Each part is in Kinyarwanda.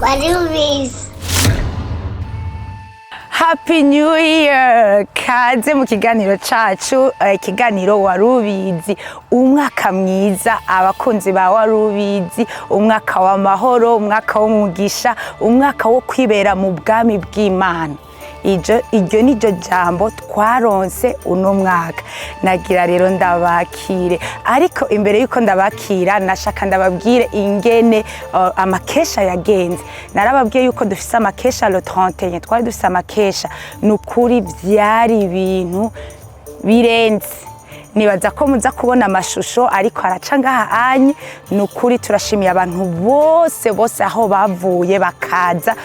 Warubizi. Happy New Year! Kaze mu kiganiro cacu, ikiganiro warubizi, umwaka mwiza abakunzi ba warubizi, umwaka w'amahoro, umwaka w'umugisha, umwaka wo kwibera mu bwami bw'Imana. Iryo nijo jambo twaronse uno mwaka. Nagira rero ndabakire, ariko imbere yuko ndabakira nashaka ndababwire ingene amakesha yagenze. Narababwiye yuko dufise amakesha le 31, twari dufise amakesha, nukuri vyari ibintu birenze. Nibaza ko muza kubona amashusho ariko araca ngaha anye. Nukuri turashimiye abantu bose aho bavuye bakaza.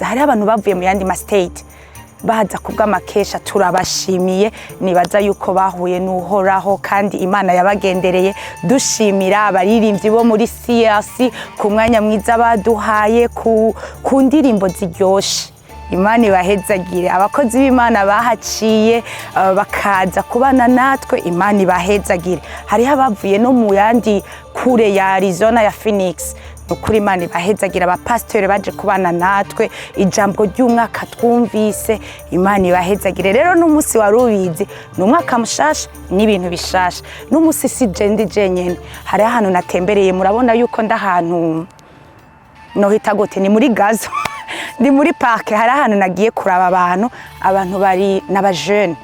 Hari abantu bavuye mu yandi ma state baza kubw'amakesha, turabashimiye. Nibaza yuko bahuye n'uhoraho kandi Imana yabagendereye. Dushimira abaririmbyi bo muri CRC ku mwanya mwiza baduhaye, ku ndirimbo ziryoshe. Imana ibahezagire. Abakozi b'Imana bahaciye bakaza kubana natwe, Imana ibahezagire. Hariho abavuye no mu yandi kure ya Arizona ya Phoenix, nukuri Imana ibahezagire. Abapasiteri baje kubana natwe, ijambo ry'umwaka twumvise, Imana ibahezagire. Rero n'umunsi warubizi, n'umwaka mushasha n'ibintu bishasha. N'umunsi si jendi jenyene, hari ahantu natembereye, murabona yuko ndahantu nohita gute, ni muri Gazo. Ndi muri parke, hari ahantu nagiye kuraba abantu bari n'abajene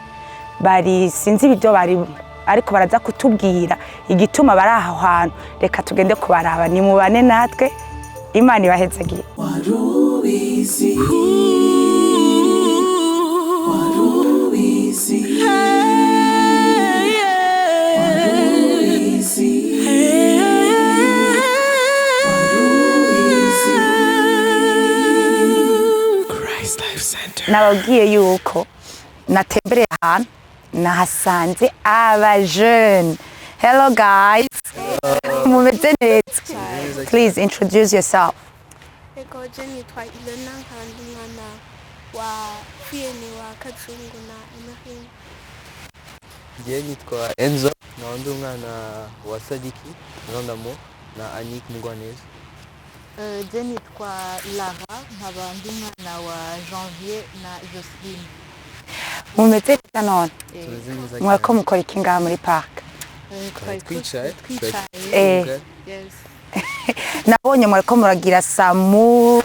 bari sinzi ibyo bari, ariko baraza kutubwira igituma bari aho hantu. Reka tugende kubaraba, ni mubane natwe. Imana ibahezagire. Warubizi, warubizi, nababwiye yuko natembereye ahantu nahasanze abajene. Hello guys. Mumeze neza? Please introduce yourself. Ego Jenny twa Ilona kandi mwana wa fieni wa Kacungu na Emehin. Jenny twa Enzo na umwana wa Sadiki Namo na Anik Mugwaneza. Jenny twa Lara nk'abandi mwana wa Janvier na Josephine. Mumeze neza none? Mwako mukora iki ngaha muri park? Twicaye. Yes. Nabonye mwariko muragira samu.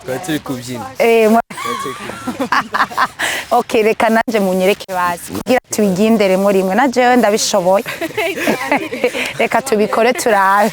Twari turi kubyina. Okay, reka nanje munyereke basi kugira tubiginderemo rimwe. Na jewe ndabishoboye. Reka tubikore turabe.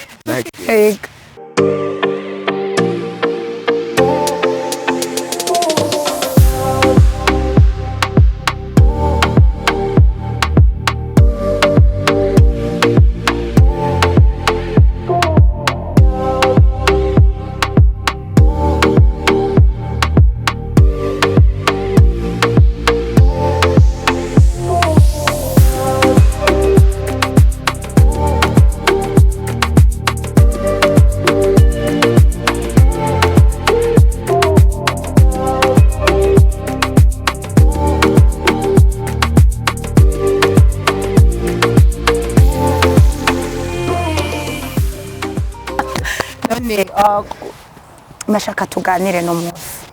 Mashaka tuganire no munsi.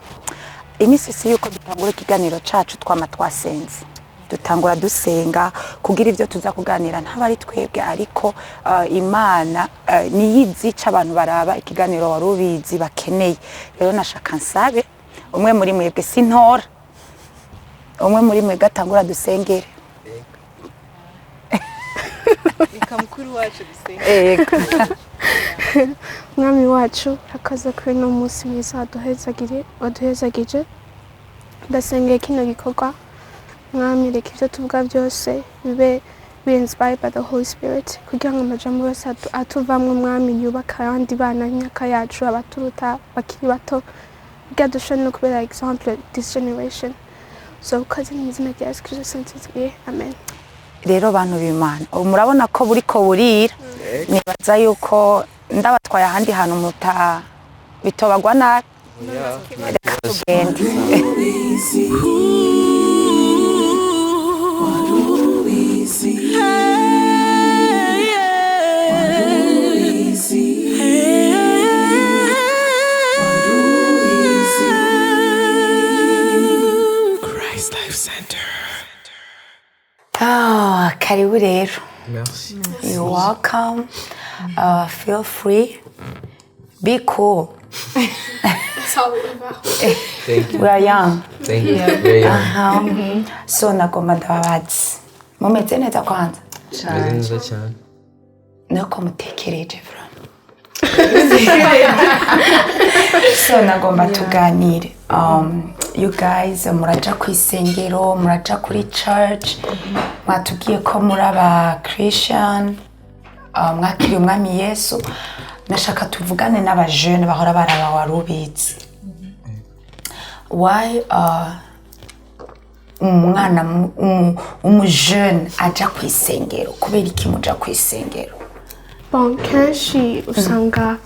Imisisi yuko dutangura ikiganiro cacu twama twasenze. Dutangura dusenga kugira ivyo tuza kuganira ntabari twebwe, ariko Imana niyizi c'abantu baraba ikiganiro warubizi bakeneye. Rero nashaka nsabe umwe muri mwebwe sintora, umwe muri mwe gatangura dusengere. Ikamukuru wacu dusengere. Mwami wacu rakaza kuri no munsi mwiza waduhezagije. Ndasengeye kino gikorwa, Mwami reka ivyo tuvuga byose bibe inspired by the Holy Spirit, kugira ngo amajambo yose atuvamwe Mwami yubaka abandi bana imyaka yacu, abaturuta bakiri bato, kugira dushobore no kubera example this generation. So ukaze mu izina rya Yesu Kristo sinzizwe, amen. Rero bantu b'Imana, murabona ko buriko burira. Nibaza yuko ndabatwaye ahandi hantu muta bitobagwa nabi. Reka tugende. karibu rero. Merci. You're welcome. Feel free. Be cool. That's all about. Thank you. We are young. Thank you. Very young. So nagomba ndababazi. Mumeze neza kwanza? Meze neza cyane. Nuko mutekereje bro. So nagomba tuganire. You guys muraja kw'isengero, muraja kuri church. Mwatubwiye ko muri aba Christian. Mwakiriye umwami Yesu. Nashaka tuvugane n'abajeune bahora baraba warubizi. Why umwana umujeune aja kw'isengero? Kubera iki muja kw'isengero? Bon, kenshi usanga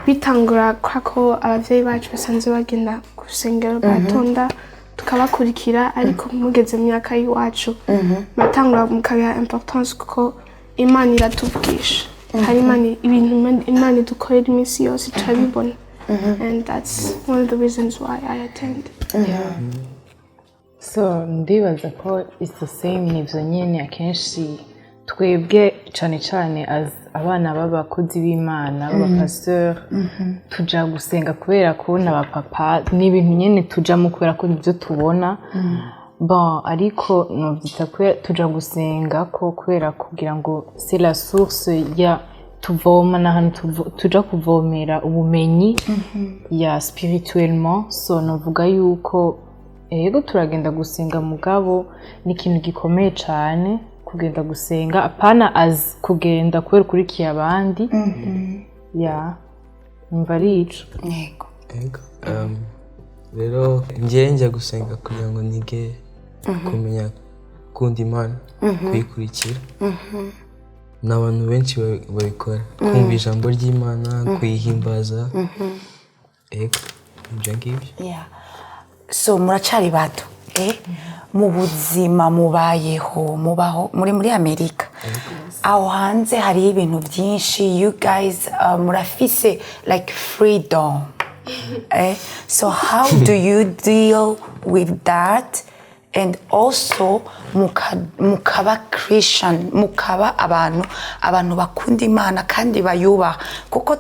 bitangura ko abavyeyi bacu basanzwe bagenda ku rusengero batonda tukabakurikira, ariko mugeze mu myaka y'iwacu matangura mukabiha importance kuko Imana iratuvugisha. Hari ibintu Imana idukorera iminsi yose turabibona. And that's one of the reasons why I attend. So ndibaza ko it's the same n'ivyo nyene akenshi twebwe cane as abana b'abakozi b'Imana b'abapasteur tuja gusenga kubera kubona abapapa n'ibintu nyene tujamo kubera ko nivyo tubona. Bon, ariko novyita ko tuja gusenga ko kubera kugira ngo c'est la source ya tuvoma n'ahantu tuja kuvomera ubumenyi ya spirituellement. So novuga yuko yego turagenda gusenga mugabo ni ikintu gikomeye cane kugenda gusenga, apana as kugenda kubera kurikiye abandi. Ya numva ari ico. Yego. Yego. Rero njya gusenga kugira ngo nige kumenya gukunda Imana, kuyikurikira. N'abantu benshi babikora, kumva ijambo ry'Imana, kuyihimbaza. Yego, ibyo ngibyo. Yeah. So muracari bato, mu buzima mubaho muri Amerika. Aho hanze hari ibintu byinshi, you guys murafise like freedom. So how do you deal with that? And also mukaba Christian, mukaba abantu bakunda Imana kandi bayubaha, kuko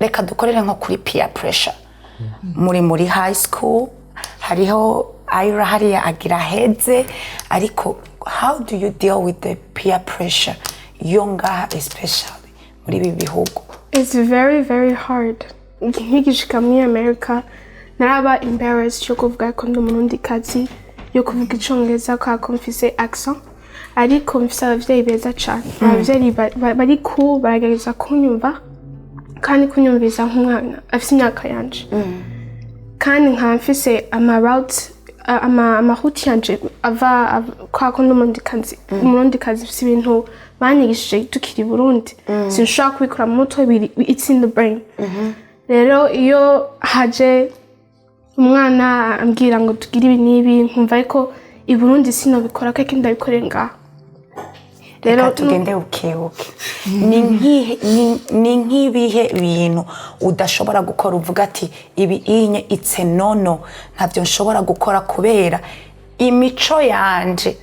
reka dukorere nko kuri peer pressure. Muri high school hariho ayira hariya agira heze, ariko how do you deal with the peer pressure younger especially muri ibi bihugu? It's very, very hard. Nkigishika muri America naraba embarrassed yo kuvuga ko ndi umurundi kazi, yo kuvuga icongereza ko mfise accent, ariko mfise abavyeyi beza cane. Abavyeyi bari cool, baragerageza kunyumva kandi kunyumviza nk'umwana afise imyaka yanje. Kandi nka mfise amahuti yanje ava kwa ko umurundi kazi fise ibintu banyigishije tukiri Burundi. Sinshobora kubikora mu mutwe, it's in the brain. Rero iyo haje umwana ambwira ngo tugire ibi nibi, nkumva ariko i Burundi sinobikora ko ikindi ndabikorera ngaho. Rero tugende ukebuke. Ni nk'ibihe bintu udashobora gukora uvuga ati ibi inye itse nono ntabyo nshobora gukora kubera imico yanje,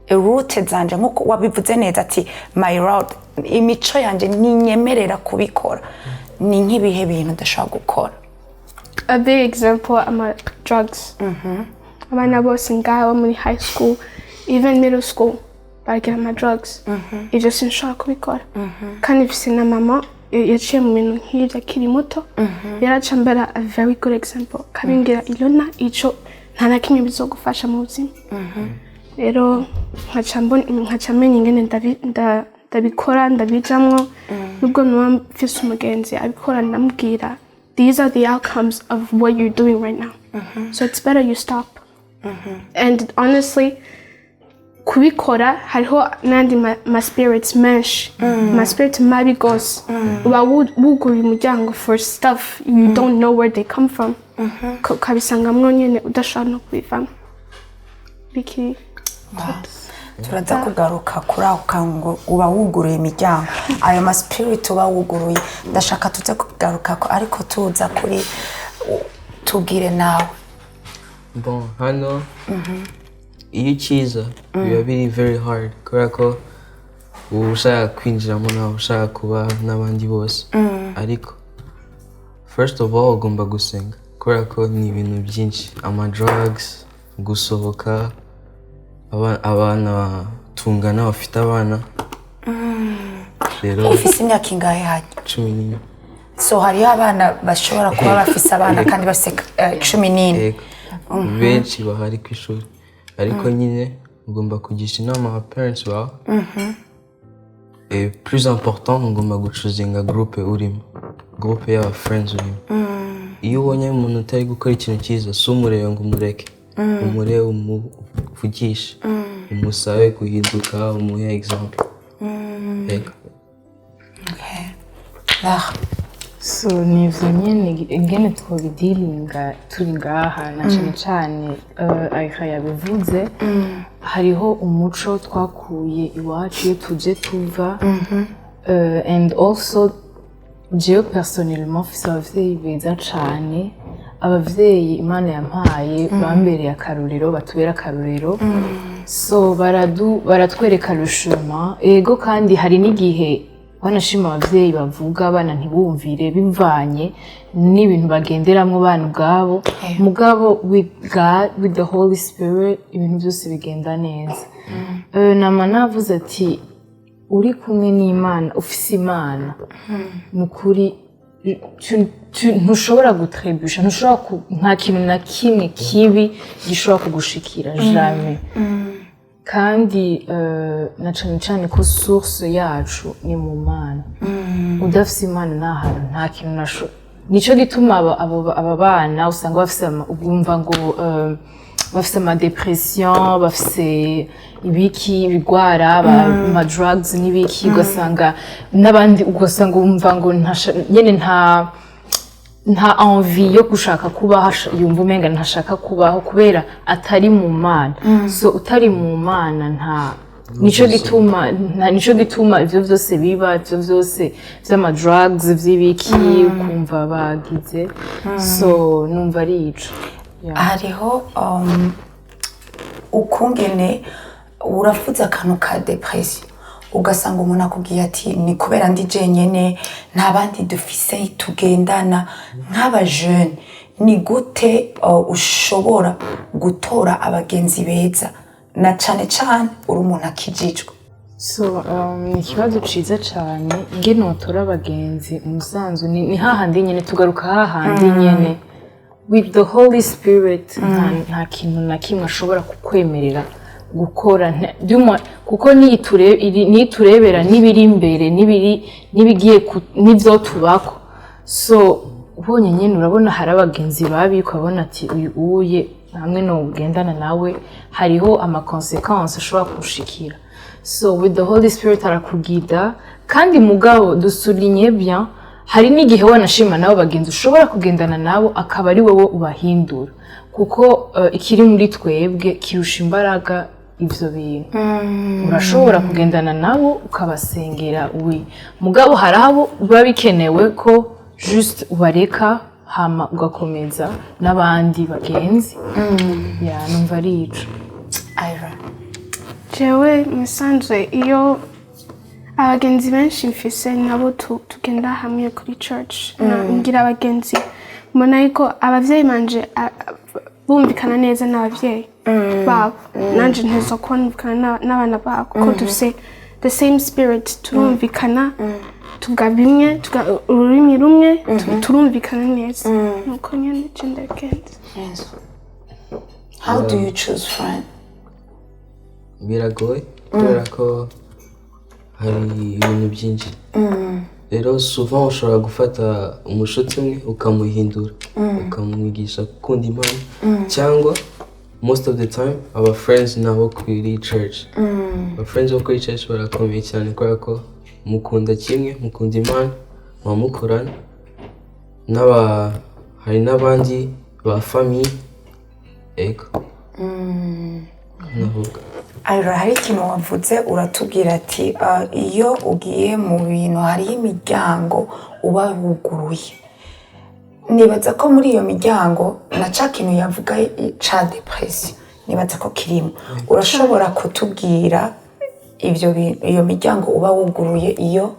route zanje, nkuko wabivuze neza ati my route, imico yanje ninyemerera kubikora. Ni nk'ibihe bintu udashobora gukora? A big example, drugs. Abana bose ngaho muri high school, even middle school, baragira drugs. Ivyo sinshobora kubikora. Kandi mfise na mama yaciye mu bintu nk'ivyo akiri muto, yaraca mbera a very good example. Kabingira Ilona ico nta na kimwe bizogufasha mu buzima. Rero nkaca menya ingene ndabikora, ndabijamwo. Nubwo nuba mfise umugenzi abikora ndamubwira, these are the outcomes of what you're doing right now. So it's better you stop. And honestly, kubikora hariho nandi ma spirits menshi, ma spirits mabi gose. Uba wugura umuryango for stuff you don't know where they come from. Kabisangamwo nyene udashobora no kubivamo. Biki turaza kugaruka kuri aho kango uba wuguruye imiryango, ayo ma spirit uba wuguruye ndashaka tuze kugaruka ko, ariko tuza kuri tubwire nawe. Bon, hano iyo ukiza biba biri very hard kubera ko ushaka kwinjiramo nawe ushaka kuba n'abandi bose ariko first of all ugomba gusenga kubera ko ni ibintu byinshi drugs gusohoka abana tungana bafite abana rero ufise imyaka ingahe hajya 14 so hariho abana bashobora kuba bafise abana kandi bafise 14 benshi bahari kw'ishuri ariko nyine ugomba kugisha inama aba parents bawe et plus important ugomba gucuzinga groupe urimo groupe y'aba friends urimo iyo ubonye umuntu utari gukora ikintu cyiza si umurebe ngo umureke umurebe umuvugishe umusabe guhinduka umuhe example so nivyo nyene ingene twobidiringa turi ngaha na cane cane Aisha yabivuze hariho umuco twakuye iwacu iyo tuje tuva and also jewe personnellement mfise abavyeyi beza cane abavyeyi Imana yampaye bambereye akarorero batubera akarorero so baratwereka le chemin ego kandi hari n'igihe banashima abavyeyi bavuga abana ntibumvire bivanye n'ibintu bagenderamwo bana ubwabo mugabo with God with the Holy Spirit ibintu byose bigenda neza nama navuze ati uri kumwe n'Imana ufise Imana nukuri ntushobora gutrebusha ntushobora nta kintu na kimwe kibi gishobora kugushikira jamais kandi na cane cane ko source yacu ni mu Mana udafise Imana nta hantu nta kintu nico gituma aba bana usanga bafise ugumva ngo bafise ama depression bafise ibiki bigwara ama drugs n'ibiki ugasanga n'abandi ugasanga umva ngo nyene nta envie yo gushaka kubaho yumva umenga ntashaka kubaho kubera atari mu Mana so utari mu Mana nico gituma ivyo vyose biba ivyo vyose vy'ama drugs vy'ibiki kumva bagize so numva ari ico hariho ukungene urafuza akantu ka depression ugasanga umuntu akubwiye ati ni kubera ndi jenyene nta bandi dufise tugendana nk'aba jeune ni gute ushobora gutora abagenzi beza na cane cane uri umuntu akijijwe so ni ikibazo ciza cane ingene utora abagenzi umusanzu ni hahandi nyene tugaruka hahandi nyene with the Holy Spirit nta kintu na kimwe ashobora kukwemerera gukora kuko niturebera n'ibiri imbere n'ibigiye n'ivyo tubako so ubonye nyene urabona hari abagenzi babi ukabona ati uye hamwe no ugendana nawe hariho ama consequences ashobora kushikira so with the Holy Spirit arakugida kandi mugabo dusulinye bien hari n'igihe wanashima nabo bagenzi ushobora kugendana nabo akaba ari wowe ubahindura kuko ikiri muri twebwe kirusha imbaraga ivyo bintu urashobora kugendana nabo ukabasengera mugabo hari abo biba bikenewe ko just ubareka hama ugakomeza n'abandi bagenzi numva ari ico jewe musanzwe iyo abagenzi benshi mfise nabo tugenda hamwe kuri church ngira abagenzi mbona yuko abavyeyi banje bumvikana neza n'abavyeyi babo nanje ntezo kumvikana n'abana babo kuko dufise the same spirit turumvikana tugabimwe ururimi rumwe turumvikana neza nuko nyene cendekenze how do you choose friend biragoye kubera ko hari ibintu byinshi rero souvent ushobora gufata umushuti umwe ukamuhindura ukamwigisha gukunda Imana cyangwa most of the time aba friends nabo kuri church aba friends bo kuri church barakomeye cyane kubera ko mukunda kimwe mukunda Imana mukorana hari n'abandi ba famille navuga hari ikintu wavuze uratubwira ati iyo ugiye mu bintu hariho imiryango uba wuguruye nibaza ko muri iyo miryango na ca kintu yavuga ca depression nibaza ko kirimo urashobora kutubwira iyo miryango uba wuguruye iyo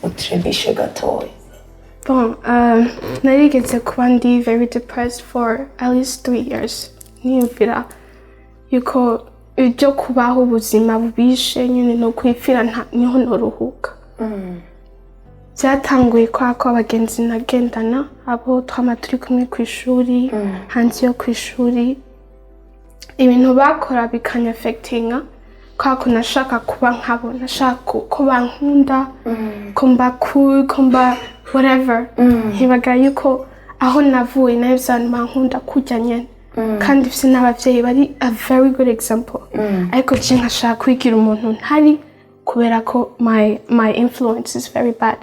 utrebishe gatoya. Bon, narigeze kuba ndi very depressed for at least 3 years. Niyumvira yuko ibyo kubaho ubuzima bubishe nyine no kwifira niho noruhuka. Byatanguye ko abagenzi nagendana abo twama turi kumwe ku ishuri, hanze yo ku ishuri, ibintu bakora bikanya affectinga ko nashaka kuba nkabo, nashaka ko bankunda, ko mba cool, ko mba whatever. Nkibaga yuko aho navuye nayo bankunda kujya nyene, kandi mfise n'abavyeyi bari a very good example. Ariko je nkashaka kwigira umuntu ntari kubera ko my influence is very bad.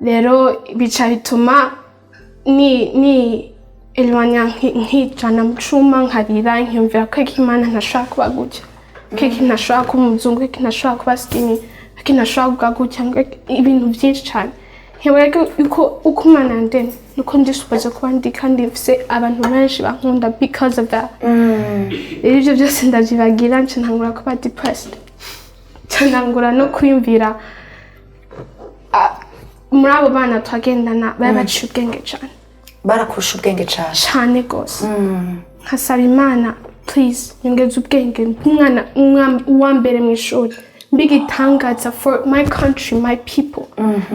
Rero bica bituma ni elwanya nkijana mu cuma nkarira nkiyumvira ko Imana ntashaka kuba gutya, ko ntashaka kuba umuzungu, ko ntashaka kuba skinny, ko ntashaka gutya, ibintu byinshi cyane. Nkibaga uko Imana ndene nuko ndisubiza kuba ndi kandi mfise abantu benshi bankunda because of that. Rero ibyo byose ndavyibagira nce ntangura kuba depressed. Ntangura no kwiyumvira muri abo bana twagendana bari baciye ubwenge cyane. Barakurusha ubwenge cyane gose. Nkasaba Imana please nyongeze ubwenge umwana uwa mbere mu ishuri, mbigitangaza for my country, my people.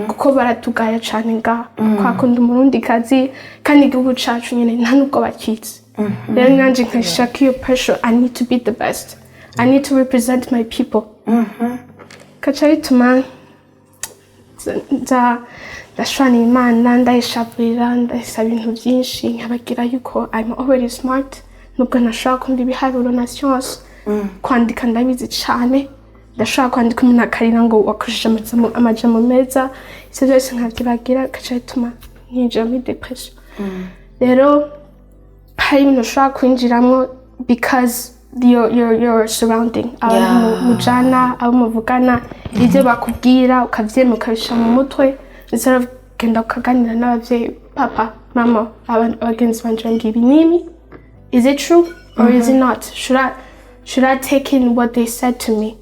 Kuko baratugaya cyane ngaha kwakunda umurundi kazi kandi igihugu cacu nyine nta nubwo bakizi. Rero nanje nkashaka iyo pressure, I need to be the best, I need to represent my people. Kaca bituma ndashwana Imana, ndayishaburira, ndayisaba ibintu byinshi, nkabagira yuko I'm already smart, nubwo ntashobora kumva ibiharuro na science. Kwandika ndabizi cyane, ndashobora kwandika umuntu akarira ngo wakoresheje amajambo meza, ivyo byose nkavyibagira. Kaca bituma ninjira muri depression. Rero hari ibintu ushobora kwinjiramwo because your surrounding, abantu mujana, abo muvugana, ibyo bakubwira ukavyema ukabisha mu mutwe, instead of genda ukaganira n'abavyeyi, papa, mama, abagenzi banje bambwira nini, is it true or is it not? Should I take in what they said to me?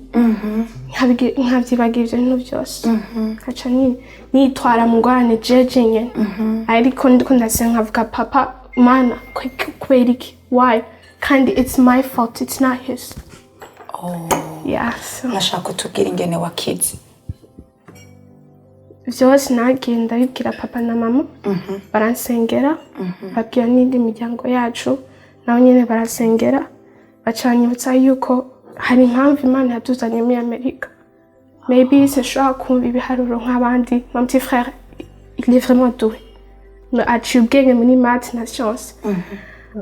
Nkavyibagira ivyo bintu byose. Kaca nitwara mu ngorane jeje nyene. Ariko ndiko ndasenga nkavuga papa, Mana, kubera iki? Why? Kandi it's my fault, it's not his. Yeah, so nashaka kutubwira ingene wakize. Vyose nagenda bibwira papa na mama, baransengera, babwira n'indi miryango yacu, nabo nyene baransengera, bacanyibutsa yuko hari impamvu Imana yatuzanye muri Amerika. Maybe sinshobora kumva ibiharuro nk'abandi. Mon petit frère, il est vraiment doué, aciye ubwenge muri maths na science.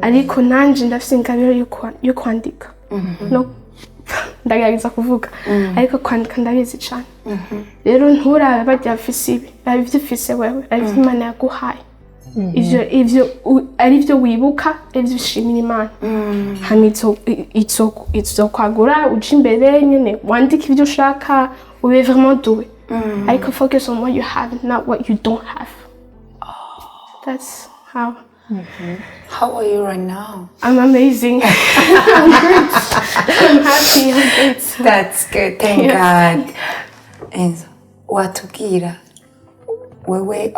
Ariko nanje ndafise ingabiro yo kwandika, no ndagerageza kuvuga, ariko kwandika ndabizi cyane. Rero nturabe bajya bafise ibi, babivyifise wewe, ari Imana yaguhaye. Ivyo ari byo wibuka, ivyo ushimira Imana. Hamitso itso kwagura uje imbere nyene wandika ivyo ushaka, ube vraiment doué. Ariko focus on what you have, not what you don't have. That's how. How are you right now? I'm amazing. I'm great. I'm happy. I'm great. That's good. Thank God. And watubwira wewe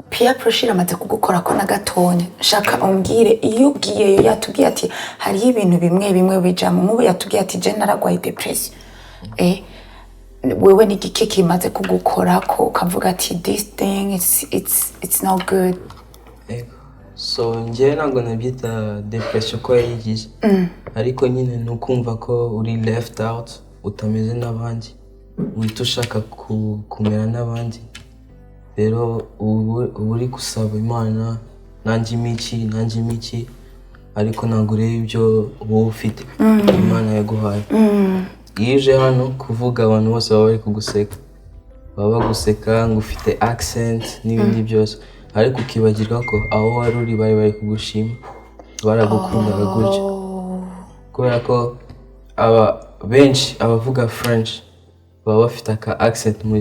peer pressure amaze kugukora ko na gatonya. Shaka umbwire iyo ugiyeyo yatubwiye ati hari ibintu bimwe bijamo mubo yatubwiye ati je naragwaye depression. Wewe ni gike kimaze kugukora ko ukavuga ati this thing it's not good. So njye ntabwo nabyita depression ko yayigize, ariko nyine nukumva ko uri left out, utameze n'abandi, uhita ushaka kumera n'abandi. Rero uri gusaba Imana nanjye imiki, ariko ntabwo ureba ibyo wowe ufite Imana yaguhaye. Iyo uje hano kuvuga abantu bose baba bari kuguseka, baba baguseka ngo ufite accent n'ibindi byose, ariko ukibagirwa ko aho wari uri bari kugushima, baragukundaga gutya. Kubera ko benshi abavuga French baba bafite aka accent mu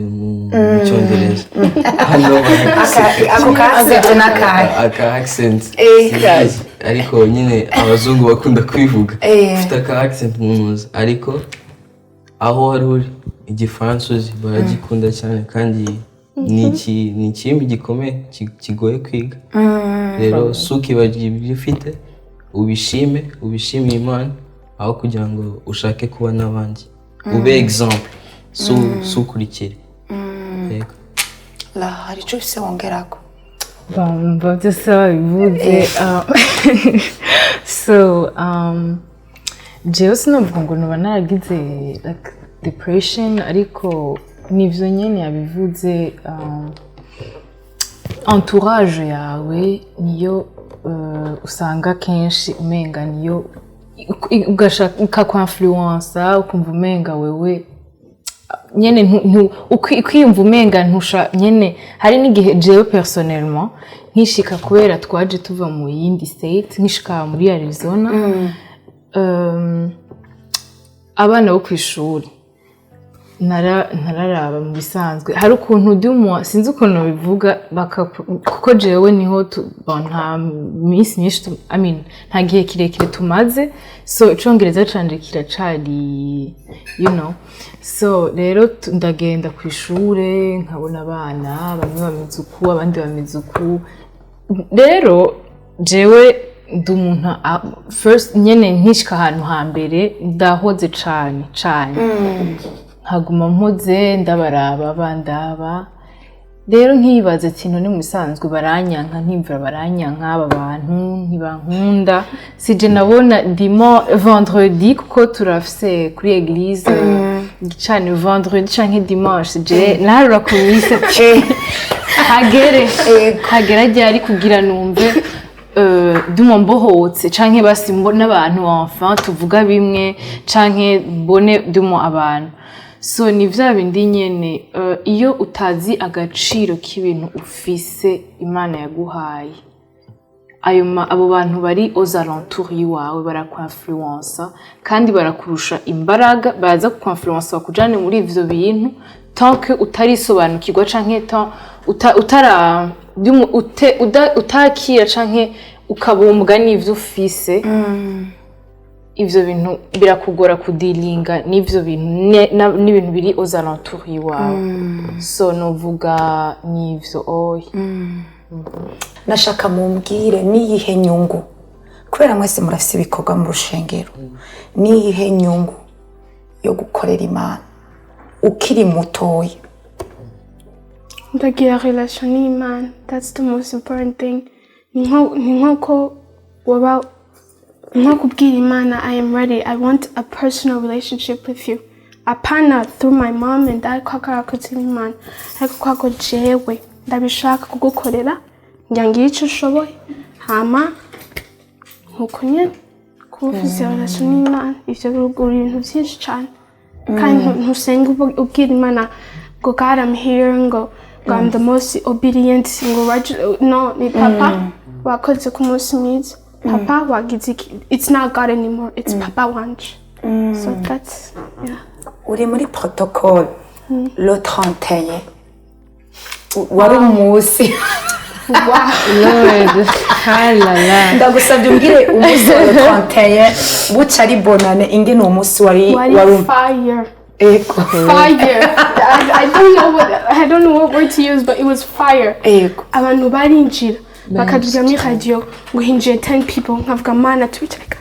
Cyongereza. Hano ako accent n'akahe? Aka accent ariko nyine abazungu bakunda kwivuga ufite aka accent munuza ariko aho wari uri igifaransa uzi baragikunda cyane kandi ni ikindi gikomeye kigoye kwiga rero sukibagire ibyo ufite ubishimire Imana aho kugira ngo ushake kuba n'abandi ube exemple sukurikire yego la hari icyo ufise wongerako bamba byose babivuze so jewe sinavuga ngo nuba naragize like depression ariko nivyo nyene yabivuze entourage yawe niyo usanga kenshi umenga niyo ugashaka kwinfluencer ukumva umenga wewe nyene ukwiyumva umenga ntusha nyene hari n'igihe jewe personnellement nkishika kubera twaje tuva mu yindi state nkishika muri Arizona abana bo kw'ishuri nararaba mu bisanzwe hari ukuntu dumwa sinzi ukuntu bivuga kuko jewe niho nta minsi myinshi nta gihe kirekire tumaze so icongereza canje kiracari so rero ndagenda ku ishure nkabona abana bamwe bameze uku abandi bameze uku rero jewe ndi umuntu first nyene nkishika ahantu hambere ndahoze cane nkaguma mpuze ndabaraba bandaba rero nkibaza ati none mu bisanzwe baranyanka ntimvira baranyanka aba bantu ntibankunda sije nabona ndimo vendredi kuko turafise kuri eglise gicane vendredi canke dimanche je narura ku misa hagera ryari kugira numve dumo mbohotse canke basi mbona abantu enfin tuvuga bimwe canke mbone dumo abantu so ni vya bindi nyene iyo utazi agaciro k'ibintu ufise Imana yaguhaye abo bantu bari aux alentours yiwawe barakwinfluencer kandi barakurusha imbaraga baza kukwinfluencer bakujane muri ivyo bintu tant que utarisobanukirwa canke utakira canke ukabumbwa n'ivyo ufise ivyo bintu birakugora kudilinga n'ivyo bintu n'ibintu biri aux alentours yiwawe so novuga n'ivyo nashaka mumbwire niyihe nyungu kubera mwese murafise ibikorwa mu rushengero niyihe nyungu yo gukorera Imana ukiri mutoya ndagira relation n'Imana that's the most important thing nko kubwira Imana I am ready I want a personal relationship with you apana through my mom and dad kwakarakoze Imana ariko kwako jewe ndabishaka kugukorera ngira icyo ushoboye hama nkuko nyene kuvuza relation n'Imana ivyo birugura ibintu byinshi cyane kandi ntusenga ubwira Imana ngo God I'm here ngo I'm the most obedient ngo no ni papa wakoze ku munsi mwiza papa wagize it's not God anymore it's papa wanje so that's uri muri protocole le 31 wari umunsi Lord halala ndagusabye umbwire umunsi wa 31 buca ari bonane ingene umunsi wari fire fire I don't know what word to use but it was fire abantu barinjira bakaduga muri radio ngo hinjiye 10 people nkavuga mana tubicarika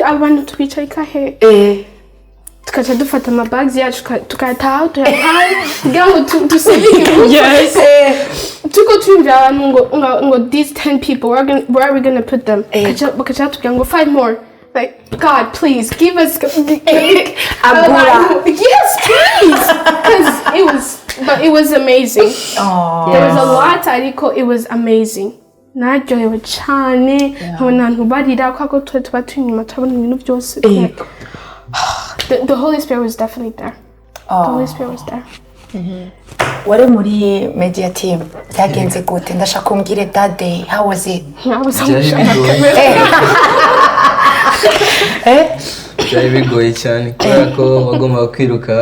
abantu tubicarika he tukaca dufata amabags yacu tukataha kugira ngo dusebike tuko twumvira abantu ngo these 10 people where are we gonna put them bakaca tugira ngo 5 more like God please give us Agura yes please because it was amazing there was a lot ariko it was amazing naryohewe cyane abantu barira kwako tuba tunyuma turabona ibintu byose The Holy Spirit was definitely there. The Holy Spirit was there. Wari muri media team byagenze gute ndashaka umbwire that day how was it I was byari bigoye cyane kubera ko bagomba kwiruka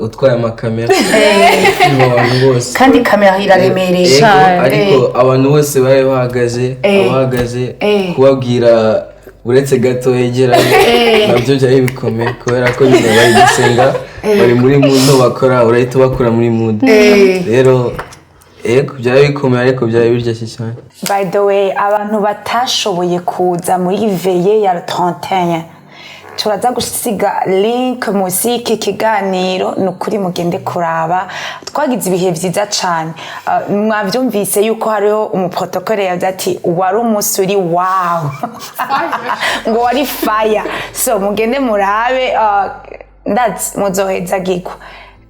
utwaye amakamera abantu bose kandi kamera iraremereye cyane ariko abantu bose bari bahagaze kubabwira uretse gato yegeranye nabyo byari bikomeye kubera ko nyine bari gusenga bari muri mundo bakora urahita bakora muri mundo rero byari bikomeye ariko byari biryoshye cyane. By the way, abantu batashoboye kuza muri veye ya 31 turaza gusiga link musiki kiganiro nukuri mugende kuraba twagize ibihe byiza cyane mwavyumvise yuko hariho umuprotokole yavyati wari umunsi uri wow ngo wari fire so mugende murabe muzoheza gikwa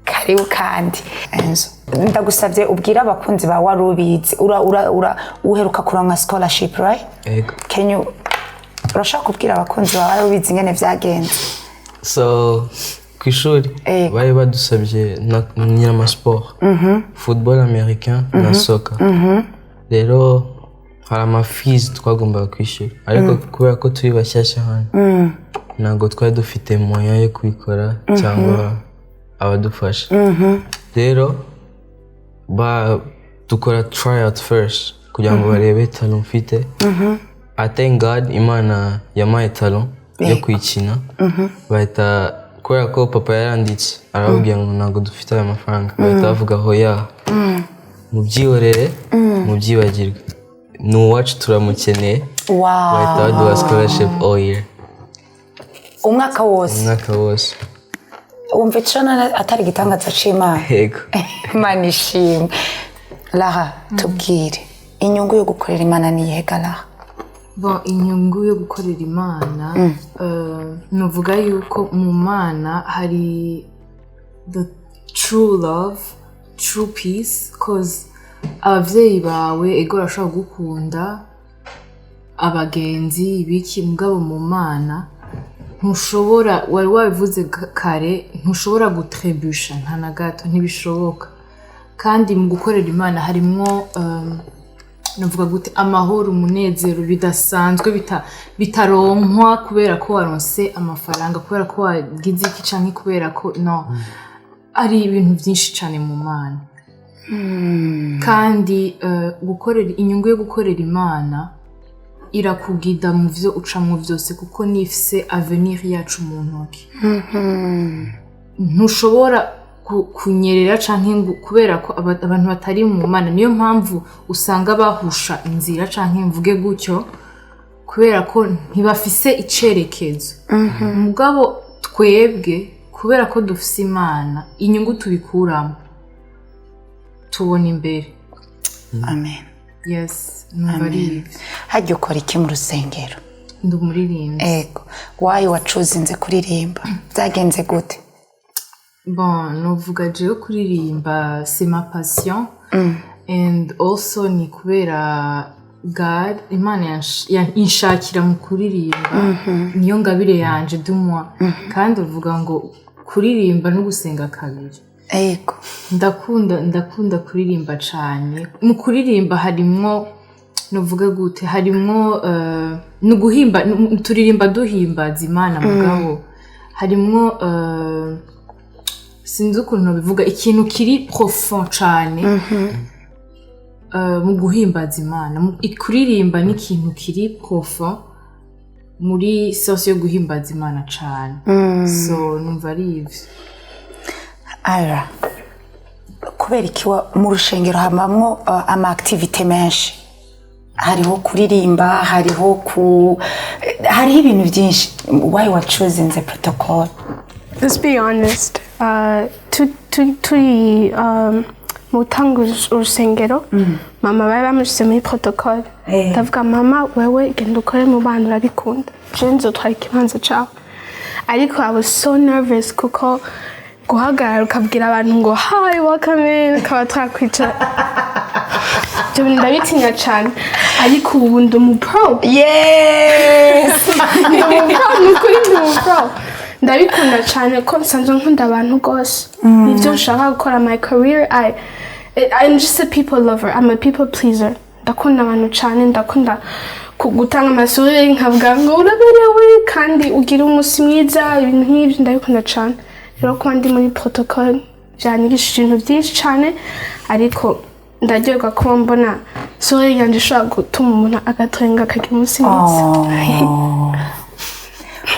karibu kandi Enzo ndagusabye ubwira abakunzi ba warubizi uheruka kuronka scholarship right can you urashaka kubwira abakunzi ba warubizi ngene vyagenze so kw'ishuri bari badusabye nyama sport football américain na soccer rero hari ama fees twagombaga kwishyura ariko kubera ko turi bashyashya hano ntabwo twari dufite moyen yo kubikora cyangwa abadufasha rero dukora tryout first kugira ngo barebe talent mfite I thank God imana yampaye talent yo kwikina bahita kubera ko papa yaranditse arababwira ngo ntabwo dufite aya mafaranga bahita bavuga hoya mubyihorere mubyibagirwe ni uwacu turamukeneye bahita baduha scholarship all year umwaka wose wumva icana atari igitangaza c'Imana yego Imana ishimwe Lara tubwire inyungu yo gukorera Imana ni iyihe Lara bon inyungu yo gukorera Imana nuvuga yuko mu Mana hari the true love true peace cause abavyeyi bawe ego rashobora gukunda abagenzi biki mugabo mu Mana ntushobora wari wabivuze kare ntushobora gutrebusha nta na gato ntibishoboka kandi mu gukorera Imana harimwo navuga gute amahoro umunezero bidasanzwe bitaronkwa kubera ko waronse amafaranga kubera ko wagize iki canke kubera ko no ari ibintu byinshi cyane mu Mana kandi gukorera inyungu yo gukorera Imana irakugida mu byo ucamwo byose kuko nifise avenir yacu mu ntoki ntushobora kunyerera canke kubera ko abantu batari mu Mana niyo mpamvu usanga bahusha inzira canke mvuge gutyo kubera ko ntibafise icerekezo mugabo twebwe kubera ko dufise Imana inyungu tubikuramo tubona imbere amen yes numva hajya ukora iki mu rusengero ndi umuririmbyi ego why wacuzinze kuririmba byagenze gute bon novuga jewe kuririmba c'est ma passion and also ni kubera God Imana inshakira mu kuririmba niyo ngabire yanje dumwa kandi uvuga ngo kuririmba no gusenga kabiri ego ndakunda kuririmba cyane mu kuririmba harimwo novuga gute harimwo no guhimba turirimba duhimbaza Imana mugabo harimwo sinzi ukuntu bivuga ikintu kiri profond cyane mu guhimbaza Imana kuririmba ni ikintu kiri profond muri source yo guhimbaza Imana cyane so numva ari ivyo ara kubera iki mu rushengero hamamwo ama activity menshi hariho kuririmba hariho ibintu byinshi why wachuzinze protocol let's be honest turi mutangu urusengero mama bari bamushize muri protocol ndavuga mama wewe genda ukore mu bana urabikunda je nzotwara ikibanza cawe ariko I was so nervous kuko guhagarara ukabwira abantu ngo hi welcome ukaba twakwicara ibyo ndabitinya cyane ariko ubu ndi umupro yes ndi umupro ndabikunda cyane ko nsanzwe nkunda abantu rwose nibyo nshaka gukora my career I'm just a people lover I'm a people pleaser ndakunda abantu cyane ndakunda gutanga amasuri nkavuga ngo uraberewe kandi ugira umunsi mwiza ibintu nk'ibyo ndabikunda cyane rero kuba ndi muri protocole byanyigishije ibintu byinshi cyane ariko ndaryoherwa kuba mbona suri yanjye ishobora gutuma umuntu agatwenga akagira umunsi mwiza.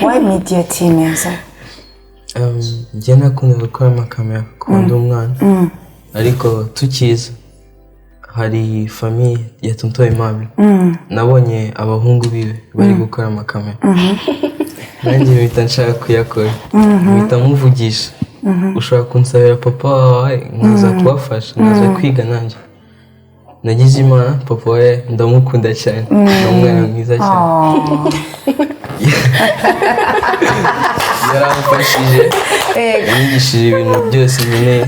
Why media teams? Njye nakunda gukora amakamera kundi umwana ariko tukiza hari famiye ya tonto Aimable nabonye abahungu biwe bari gukora amakamera nanjye mpita nshaka kuyakora mpita muvugisha ushobora kunsabira papa wawe nkaza kubafasha nkaza kwiga nanjye nagize imana papa wawe ndamukunda cyane ni umwana mwiza cyane yaramfashije yanyigishije ibintu byose nkeneye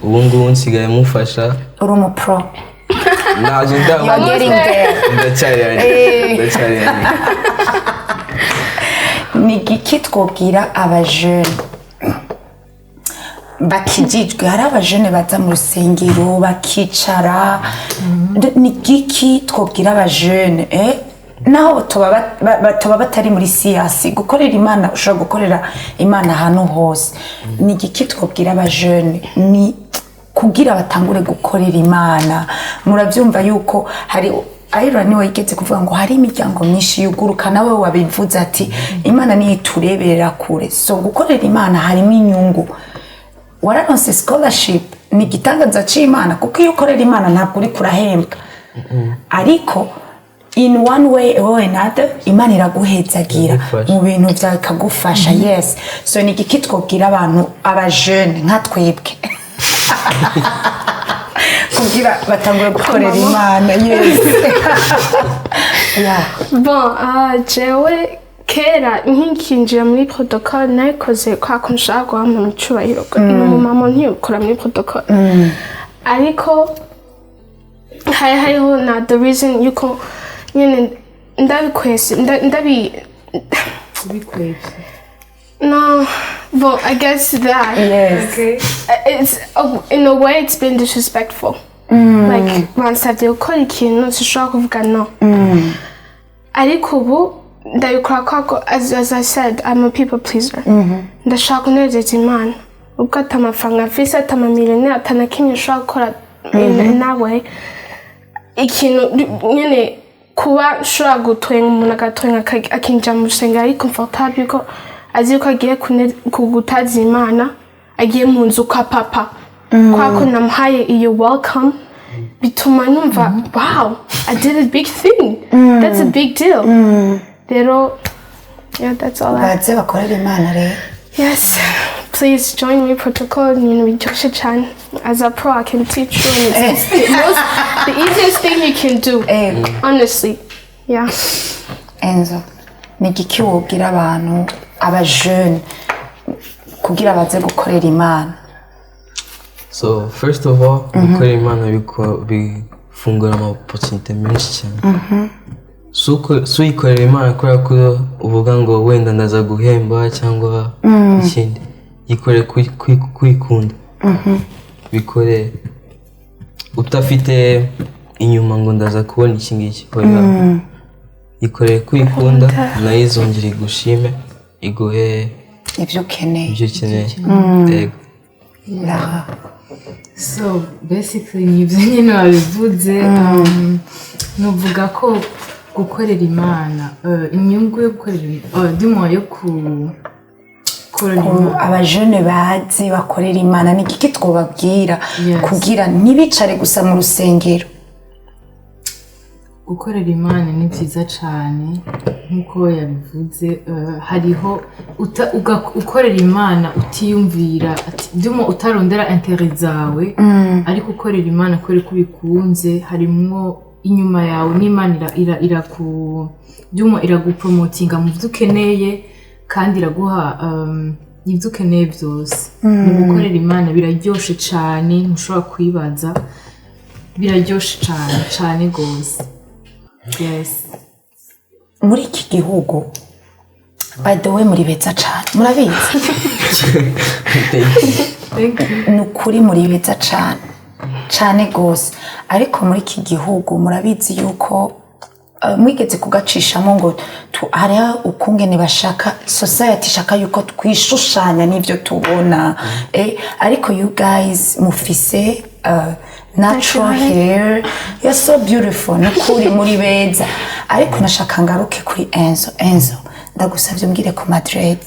ubu ngubu nsigaye mufasha uri umupro naje ndacyari ni iki twobwira abajene bakijijwe hari abajene baza mu rusengero bakicara ni iki twobwira abajene naho tuba batari muri siyasi gukorera imana ushobora gukorera imana ahantu hose ni iki twobwira abajene ni kugira batangure gukorera imana murabyumva yuko hari ayira niwe yigeze kuvuga ngo hari imiryango myinshi yuguruka nawe wabivuze ati imana niyo itureberera kure so gukorera imana harimo inyungu wararonse scholarship ni igitangaza c'imana kuko iyo ukorera imana ntabwo uri kurahembwa ariko in one way or another imana iraguhezagira mu bintu byawe ikagufasha yes so ni iki twobwira abantu abajene nka twebwe kugira batangure gukorera imana yes jewe kera nkinjira muri protocole nayikoze kwa kunshaka guhamya mu cyubahiro umumama ntiyukora muri protocole ariko hariho na the reason yuko nyine ndabikwese No, well, I guess that. Yes. Okay. It's in a way it's been disrespectful. Like once I've ukora ikintu sishobora kuvuga no. Ariko ubu ndabikora kwako as I said I'm a people pleaser. Ndashaka kunezeza Imana. Ubwo atamafaranga mfise atamamiliyoni atanakimwe ushobora gukora nawe ikintu nyine kuba ushobora gutwenga umuntu agatwenga akinjira mu rusengero ari comfortable yuko azi ko agiye kugutaza Imana agiye mu nzu kwa papa kwako namuhaye iyo welcome bituma numva wow I did a big thing that's a big deal rero yeah that's all baze bakorera Imana rero yes please join me protocol you biryoshye cyane as a pro I can teach you and it's the easiest thing you can do honestly yeah Enzo ni iki wobwira abantu abajene kugira baze gukorera Imana so first of all gukorera Imana bifungura ama opportunity menshi cyane so ikorera Imana kubera ko uvuga ngo wenda ndaza guhemba cyangwa ikindi ikore kwikunda bikore utafite inyuma ngo ndaza kubona iki ngiki ikore kwikunda nayo izongera igushime iguhe ibyo ukeneye yego so basically nibyo nyine wabivuze nuvuga ko gukorera Imana inyungu yo gukorera ndimo yo abajene bazi bakorera Imana ni iki twobabwira kugira ntibicare gusa mu rusengero gukorera Imana ni byiza cyane nkuko yabivuze hariho ukorera Imana utiyumvira ati ndimo utarondera intérêt zawe ariko ukorera Imana kore kubikunze harimo inyuma yawe n'Imana iragupromotinga mu byo ukeneye kandi iraguha ibyo ukeneye byose mu gukorera Imana biraryoshe cyane ntushobora kwibaza biraryoshe cyane gose yes muri iki gihugu by the way muri beza cyane murabizi ni ukuri muri beza cyane cyane gose ariko muri iki gihugu murabizi yuko mwigeze kugacishamo ngo hariho ukungene bashaka society shaka yuko twishushanya n'ivyo tubona ariko you guys mufise natural hair, you're so beautiful nukuri muri beza ariko nashaka ngaruke kuri Enzo ndagusavye umbwire ko Madrid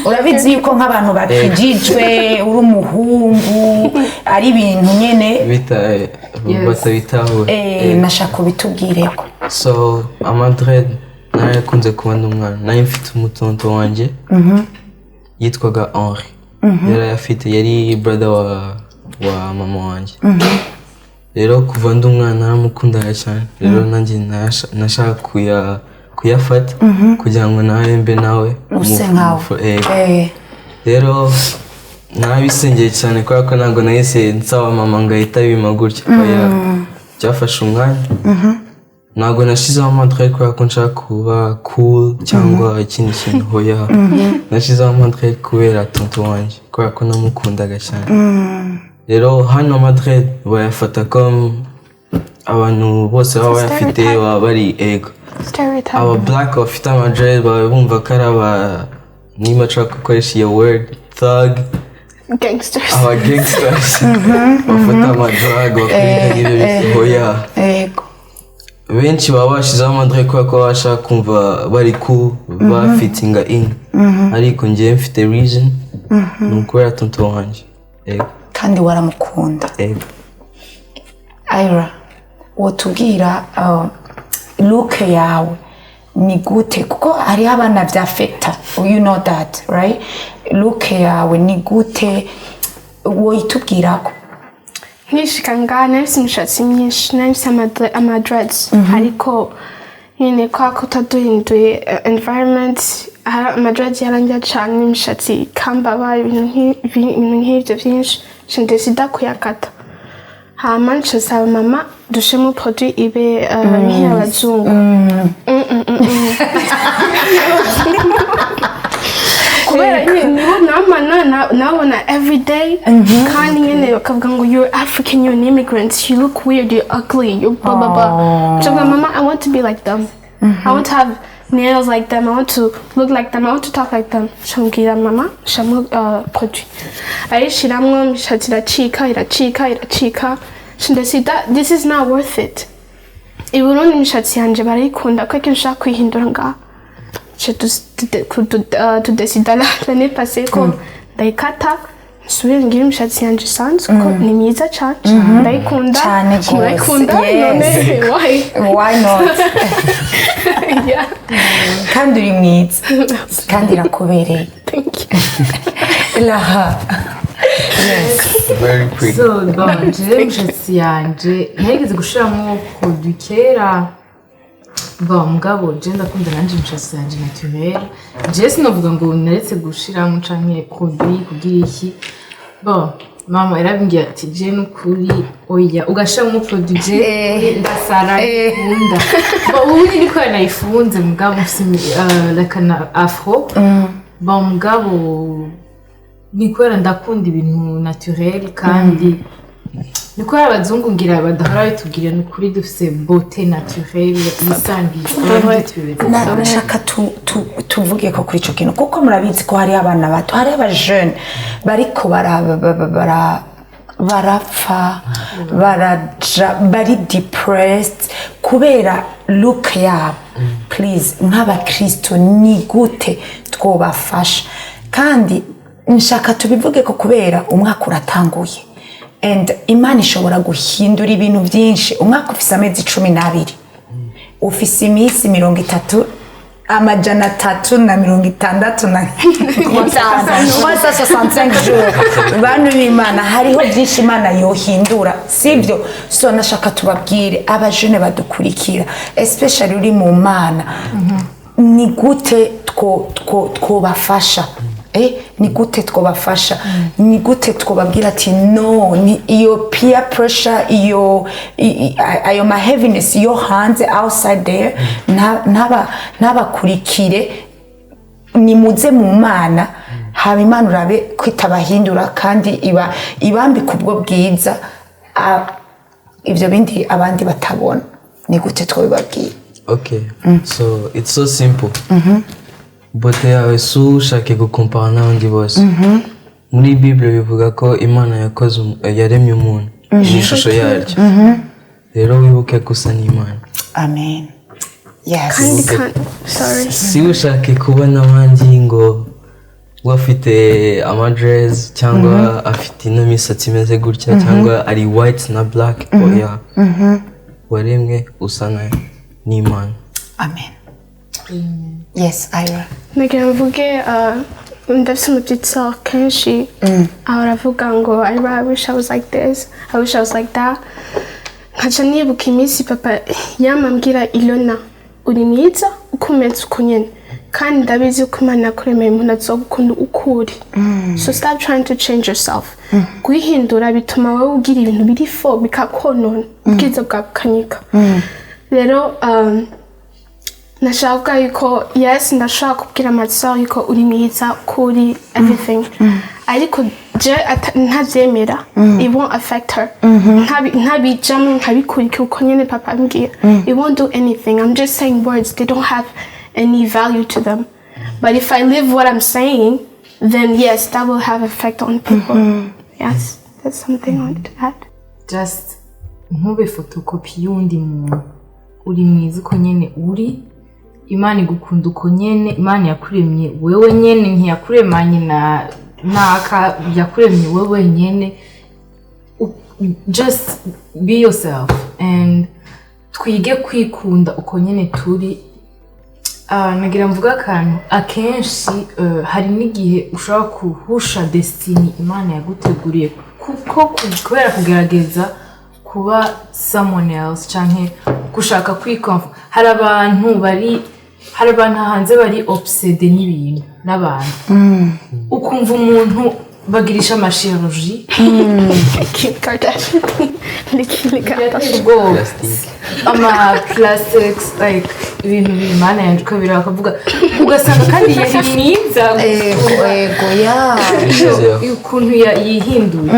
urabizi yuko nk'abantu bakijijwe uri umuhungu ari ibintu nyene batabitaho nashaka ubitubwireko. So Madrid narakunze kubona umwana nari mfite umutonto wanje yitwaga Henri yari brother wa mama wanje rero kuva ndi umwana naramukundaga cyane rero nanjye nashaka kuyafata kugira ngo nawe mbe nawe rero narabisengeye cyane kubera ko ntabwo nahise nsaba mama ngo ahita bima gutya byafashe umwanya ntabwo nashizeho Madrid kubera ko nshaka kuba cool cyangwa ikindi kintu hoya nashizeho Madrid kubera tonto wanje kubera ko namukundaga cyane rero hano Madrid bayafata ko abantu bose baba bayafite baba bari ego aba black bafite Madrid baba bumva ko ari aba niba nshaka gukoresha iyo word thug gangsters aba gangsters bafata amadrag bakora ibyo hoya benshi baba bashizeho Madrid kubera ko bashaka kumva bari cool bafitinga in ariko njye mfite reason ni ukubera tonto wanje kandi waramukunda Ira wotubwira look yawe ni gute kuko hari abana byafekta you know that right look yawe ni gute woyitubwirako nkishika ngana nafise imishatsi myinshi nafise ama-dreads ariko nyine kwa kutaduhinduye environment ama-dreads yarangira cane n'imishatsi kambaba ibintu nk'ivyo vyinshi ndesida kuyakata hama nsaba mama dushemo produit ibe nk'iy'abazungu kubera nibo nabona everyday kandi nyine bakavuga ngo you're African, you're an immigrant, you look weird, you're ugly, you're blah blah blah. So mama, I want to be like them. I want to have nails like them, I want to look like them, I want to talk like them. Shambwira mama shamo produit ayishiramwo mishatsi iracika shindesida this is not worth it. I Burundi mishatsi yanje barayikunda ko nshaka kwihindura nga tudesida l'année passée ko ndayikata nsubire ngira imishatsi yanje isanzwe ko ni myiza cyane ndayikunda why not kandi uri mwiza kandi irakubereye. Thank you. Laha very pretty. So je imishatsi yanje ntegeze gushiramo produit kera mugabo je ndakunda nanje imishatsi yanje naturel je sinovuga ngo naretse gushiramo canke produit kugira iki mama irabingiye ati je n'ukuri oya ugashiramo produit je ndasara nkunda ubundi niko nayifunze mugabo like an afro mugabo nikwera ndakunda ibintu naturel kandi niko abazungu ngira badahora bitubwira n'ukuri dufise beauté naturelle isangije nashaka tuvuge ko kuri ico kintu kuko murabizi ko hari abana bato hari aba jeune bariko barapfa bari depressed kubera look yabo. Please nk'abakristo ni gute twobafasha kandi nshaka tubivuge ko kubera umwaka uratanguye and Imana ishobora guhindura ibintu byinshi. Umwaka ufise amezi 12 ufise iminsi 30 amajana 365 na 65 jours bantu b'Imana hariho byinshi Imana yohindura sivyo. So nashaka tubabwire abajene badukurikira especially uri mu Mana ni gute twobafasha ni gute twobafasha ni gute twobabwira ati no iyo peer pressure iyo ayo ma heaviness yo hanze outside there ntabakurikire ni muze mu Mana haba Imana urabe kwitabahindura kandi ibambika ubwo bwiza ivyo bindi abandi batabona ni gute twabibabwiye. Okay, so it's so simple. But so ushake gukompara n'abandi bose. Muri Bible bivuga ko Imana yakoze yaremye umuntu ishusho yaryo. Rero wibuke gusa n'Imana. Amen. Yes. Sorry. Si ushake kubona abandi ngo wafite amadress cyangwa afite n'imisatsi imeze gutya cyangwa ari white na black oya. Waremwe usa n'Imana. Amen. Yes, Ira. Nagira mvuge ndafise umutitsa kenshi aravuga ngo I wish I was like this, I wish I was like that. Nkaca nibuka iminsi papa yamambwira Ilona uri mwiza ukomeza uko nyene kandi ndabizi ko Imana yakuremeye umuntu azogukunda uko uri. So stop trying to change yourself. Kwihindura bituma wowe ugira ibintu biri fo bikakonona ubwiza bwawe bukanyika. Rero nashaka yuko yes ndashaka kubwira myself yuko uri mwiza kuri everything ariko je ntavyemera it won't affect her ntabijamwe nkabikurika uko nyene papa ambwira it won't do anything. I'm just saying words, they don't have any value to them, but if I live what I'm saying then yes that will have effect on people. Yes, that's something I wanted to add. Just ntube photocopy y'undi muntu uri mwiza uko nyene uri. Imana igukunda uko nyene, Imana yakuremye wewe nyene ntiyakuremanye naka yakuremye wewe nyene. Just be yourself and twige kwikunda uko nyene turi. Nagira mvuga akantu akenshi hari n'igihe ushobora kuhusha destiny Imana yaguteguriye kuko kubera kugerageza kuba someone else canke gushaka kwikomfa. Hari abantu hanze bari obsede n'ibintu n'abantu ukumva umuntu bagirisha amashirurgi ama plastics like ibintu bimana yanduka birakavuga ugasanga kandi yari mwiza ukuntu yihinduye.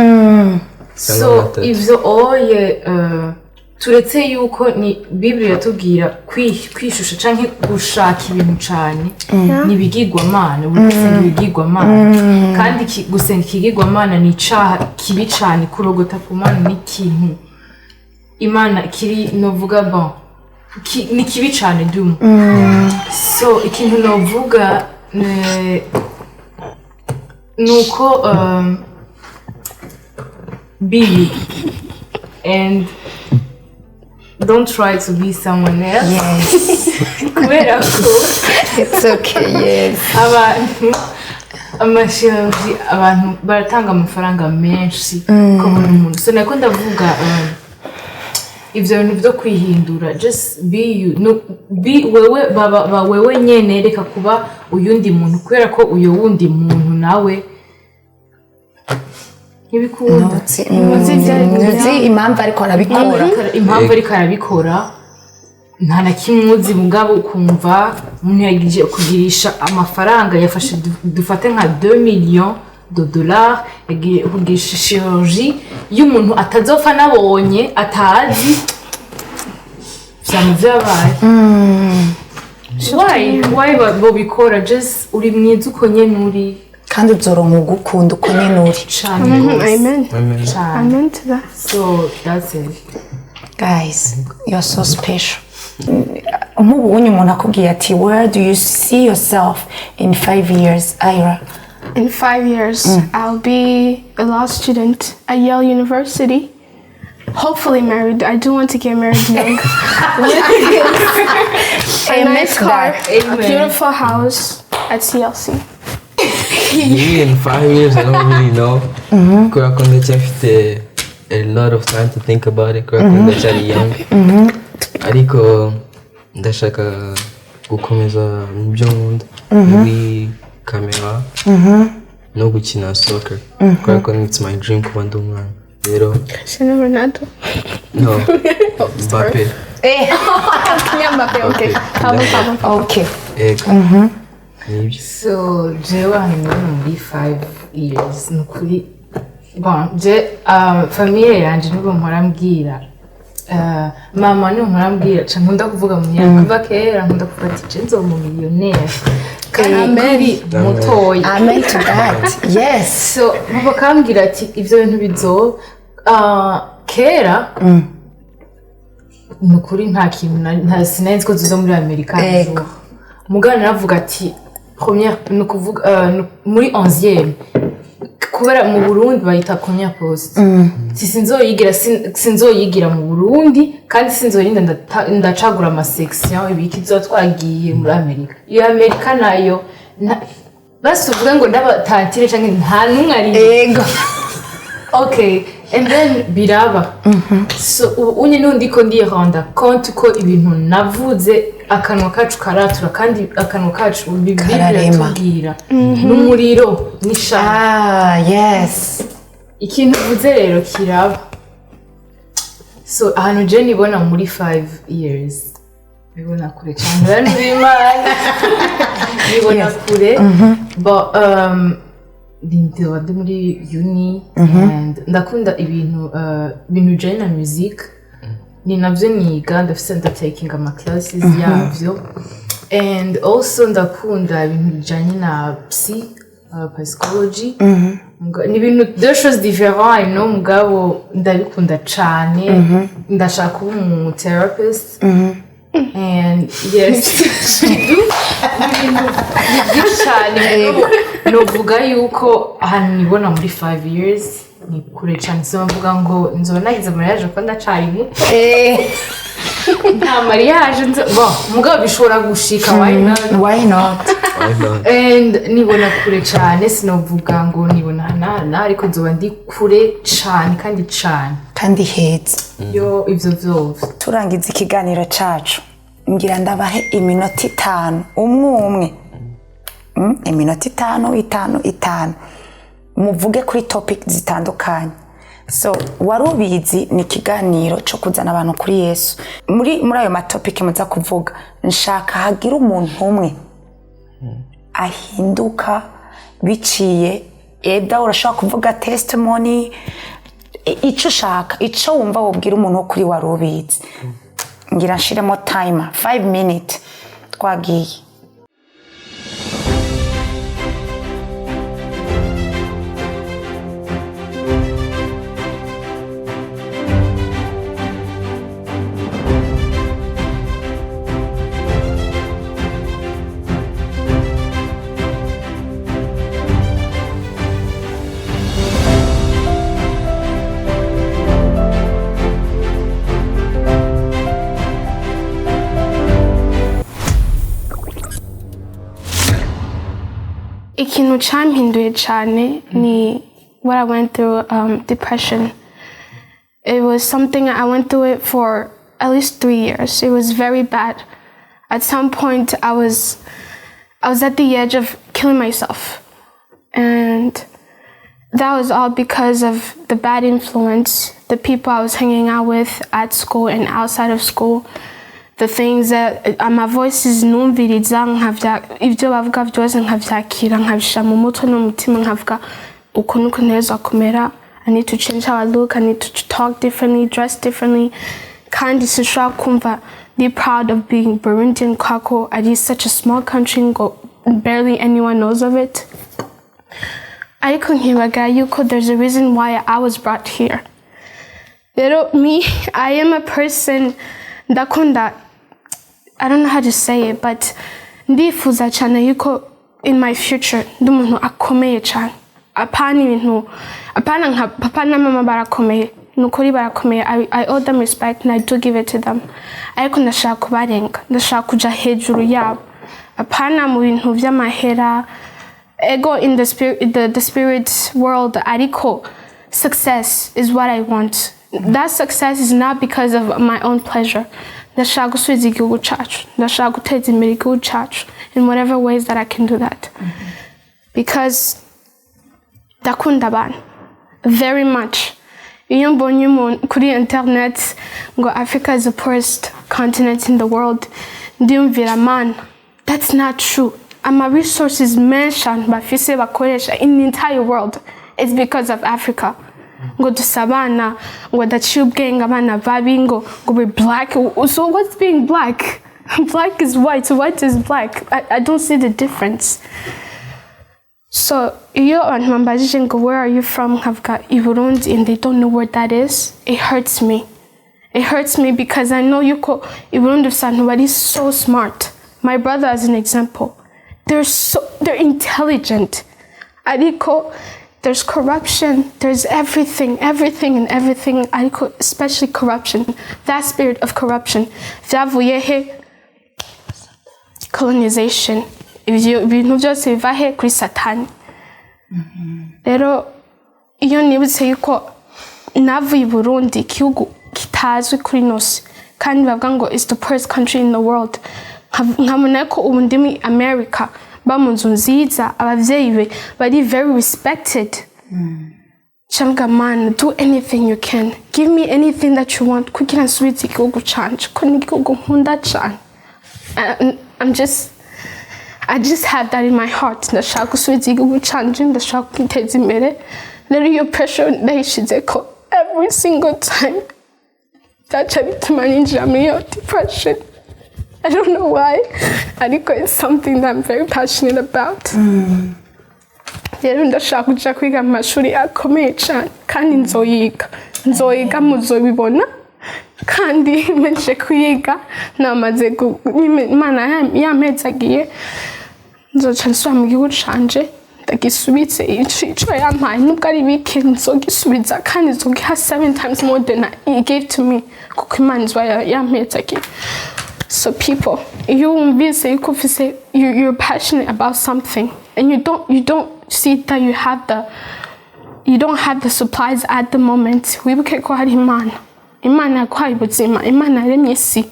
So ivyo oye turetse yuko ni Bible yatubwira kwishusha canke gushaka ibintu cyane nibigirwamana gusenga ibigirwamana kandi gusenga ikigirwamana ni icaha kibi cyane kurogota ku Mana n'ikintu Imana kiri novuga bon ni kibi cyane dum. So ikintu novuga nuko be and don't try to be someone else. Yes. It's okay, yes. Abantu baratanga amafaranga menshi kubona umuntu. So nako ndavuga ivyo bintu byo kwihindura, just be you. No, be wewe baba wewe nyene, reka kuba uyundi muntu kubera ko uyo wundi muntu nawe ntibikunda. Nzi impamvu ariko arabikora. Impamvu ariko arabikora nta na kimwe mugabo ukumva umuntu yagiye kugirisha amafaranga yafashe dufate nka 2 millions de dollars yagiye kugirisha chirurgie y'umuntu atazopfa nabonye atazi byamuvyabaye. Why bobikora? Just uri mwiza uko nyene uri kandi uzoronka ugukunda uko nyene uri. Amen. Amen to that. So that's it. Guys, you're so special. Umubonye umuntu akubwiye ati where do you see yourself in 5 years, Ira? In 5 years, I'll be a law student at Yale University. Hopefully married. I do want to get married young. A nice car, a beautiful house at CLC. Maybe in 5 years, I don't really know. A lot of time to think about it. Young. Ariko ndashaka gukomeza mu byo nkunda muri kamera no gukina soccer. Kuko it's my dream kuba ndi umwana. Rero Cristiano Ronaldo. No. Mbappe. Mbappe, okay. Okay. Ego. nibyo. So jewe hano muri 5 years nukuri bon famille yanje nibo mporambwira mama nibo mporambwira ca nkunda kuvuga mu myaka kuva kera nkunda kuvuga ati nzo mu millionaire kandi mutoyi. Amen to that. Yes. So baba kambwira ati ivyo bintu bizo kera nukuri nta kintu nta sinenzi ko tuzo muri Amerika. Mugana navuga ati première nukuvuga muri 11e kubera mu Burundi bayita première poste. Sinzoyigira mu Burundi kandi sinzorinda ndacagura ama section ibiki twagiye muri Amerika. Iyo Amerika nayo basi tuvuga ngo ndabatantire canke nta numwe ari. Okay, and then biraba. So unye ndiko ndiranda compte ko ibintu navuze akanwa kacu karatura kandi akanwa kacu biratubwira n'umuriro nisha. Yes. Ikintu uvuze rero kiraba. So ahantu je nibona muri 5 years bibona kure cyane bari b'Imana bibona kure but ndi muri uni and ndakunda ibintu bijanye na music ni navyo niga ndafise ndataking ama classes yavyo and also ndakunda ibintu bijanye na psychology ni ibintu deux choses différentes no mugabo ndabikunda cane ndashaka kuba umu therapist and yes cyane novuga yuko ahantu nibona muri 5 years ni kure cyane so mvuga ngo nzonagize mariage ko ndacari muto nta mariage bon mugabo bishobora gushika why not and nibona kure cyane sinovuga ngo nibona na ariko nzoba ndi kure cyane kandi heza yo ivyo vyose. Turangiza ikiganiro cacu ngira ndabahe iminota 5 umwe iminota 5 muvuge kuri topic zitandukanye. So warubizi ni kiganiro cyo kuzana abantu kuri Yesu. Muri ayo matopic muza kuvuga nshaka hagira umuntu umwe ahinduka biciye eda urashaka kuvuga testimony ico ushaka ico wumva wobwira umuntu wo kuri warubizi. Ngira nshiremo timer 5 minutes twagiye. Ikintu campinduye cyane ni what I went through, depression. It was something I went through it for at least 3 years. It was very bad. At some point I was at the edge of killing myself. And that was all because of the bad influence, the people I was hanging out with at school and outside of school. The things that my voices numviriza nkavya ivyo bavuga byose nkavyakira nkabisha mu mutwe no mutima nkavuga uko nuko neza kumera. I need to change how I look, I need to talk differently, dress differently. Kandi sinshobora kumva be proud of being Burundian kako. It is such a small country ngo barely anyone knows of it. Ariko nkibaga yuko there's a reason why I was brought here. Me, I am a person ndakunda, I don't know how to say it, but ndifuza cyane yuko in my future ndi umuntu akomeye cyane. Apana ibintu, apana nka papa na mama barakomeye, nukuri barakomeye. I owe them respect and I do give it to them. Ariko ndashaka kubarenga, ndashaka kuja hejuru yabo. Apana mu bintu vy'amahera, ego in the spirit world. Ariko success is what I want. That success is not because of my own pleasure. Ndashaka gusubiza igihugu cacu, ndashaka guteza imbere igihugu cacu in whatever ways that I can do that. Because ndakunda abantu very much. Iyo mbonye umuntu kuri internet ngo Africa is the poorest continent in the world, ndiyumvira man, that's not true. resources menshi abantu bafise bakoresha in the entire world is because of Africa. Ngo dusabana ngo daciye ubwenge abana babi ngo we're black. So what's being black? Black is white, white is black. I don't see the difference. So iyo abantu bambajije ngo where are you from, nkavuga i Burundi, and they don't know where that is, it hurts me. It hurts me because I know yuko i Burundi abantu bari so smart. My brother as an example, they're intelligent. Ariko there's corruption, there's everything, ariko especially corruption. That spirit of corruption. Vyavuye he? Colonization. Ibintu byose biva he? Kuri Satani. Rero iyo nibutse yuko navuye i Burundi, igihugu kitazwi kuri nose, kandi bavuga ngo it's the poorest country in the world. Nkabona ko ubu ndi muri America, ba mu nzu nziza, abavyeyi be bari very respected. Changa man, do anything you can. Give me anything that you want. Kugira nsubize igihugu canje, ko ni igihugu nkunda cane. I just have that in my heart. Ndashaka gusubiza igihugu canje, ndashaka kwiteza imbere. Rero iyo pressure ndayishizeko every single time. That's bituma ninjira muri iyo depression. I don't know why. Ariko it's something that I'm very passionate about. Rero ndashaka kuja kwiga mu mashuri akomeye cane, kandi nzoyiga muzobibona. Kandi menje kwiga namaze Imana yampezagiye, nzoca nsubira mu gihugu canje ndagisubize ico yampaye, nubwo ari bike nzogisubiza kandi nzogiha 7 times more than he gave to me, kuko Imana izwa yampezagiye. So people, you're passionate about something, and you don't see that you don't have the supplies at the moment. Wibuke ko hari Imana yaguhaye ubuzima, Imana yaremye isi,